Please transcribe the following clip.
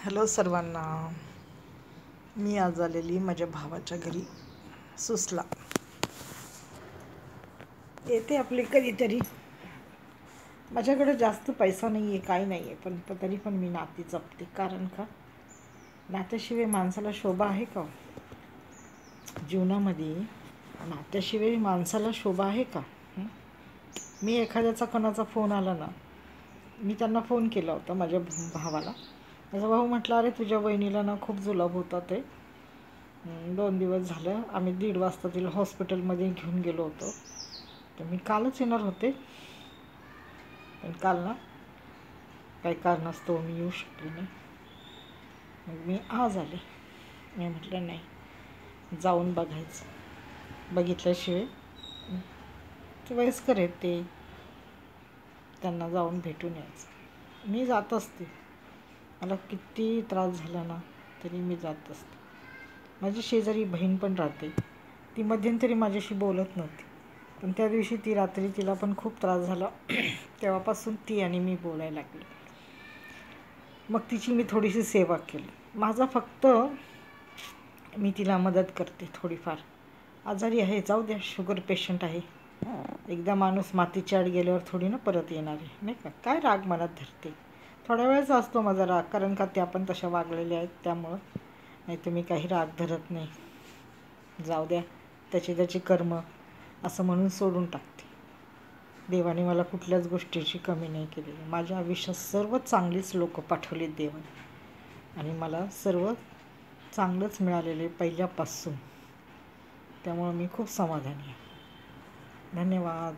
Hello सर्वांना. मी आज आलेली माझ्या भावाच्या घरी सुसला. येते आपली कधीतरी. माझ्याकडे जास्त पैसा नाही आहे, काही नाही आहे, पण तरी पण मी नाती जपते. कारण का, नात्याशिवाय माणसाला शोभा आहे का? जीवनामध्ये नात्याशिवाय माणसाला शोभा आहे का? मी एखाद्याचा कोणाचा फोन आला ना, मी त्यांना फोन केला होता माझ्या भावाला. माझा भाऊ म्हटला, अरे तुझ्या बहिणीला ना खूप जुलाब होता. ते 2 दिवस झालं. आम्ही 1:30 वाजता तिला हॉस्पिटलमध्ये घेऊन गेलो होतो. तर मी कालच येणार होते, पण काल ना काही कारणास्तव मी येऊ शकले नाही. मग मी आज आले. मी म्हटलं नाही, जाऊन बघायचं. बघितल्याशिवाय ते वयस्कर आहेत, ते त्यांना जाऊन भेटून यायचं. मी जात असते. मला किती त्रास झाला ना तरी मी जात असते. माझी शेजारी बहीण पण राहते. ती मध्यंतरी माझ्याशी बोलत नव्हती, पण त्या दिवशी रात्री तिला पण खूप त्रास झाला. तेव्हापासून ती आणि मी बोलायला लागले. मग तिची मी थोडीशी सेवा केली. माझा फक्त मी तिला मदत करते थोडीफार. आजारी आहे, जाऊ द्या, शुगर पेशंट आहे. एकदा माणूस मातीच्या आड गेल्यावर थोडी ना परत येणार आहे, नाही का? काय राग मनात धरते? थोड्या वेळाचा असतो माझा राग, कारण का त्या पण तशा वागलेल्या आहेत, त्यामुळं. नाही तर मी काही राग धरत नाही. जाऊ द्या, त्याचे कर्म, असं म्हणून सोडून टाकते. देवाने मला कुठल्याच गोष्टीची कमी नाही केलेली. माझ्या आयुष्यात सर्व चांगलीच लोक पाठवली देवाने, आणि मला सर्व चांगलंच मिळालेलं आहे पहिल्यापासून. त्यामुळं मी खूप समाधानी आहे. धन्यवाद.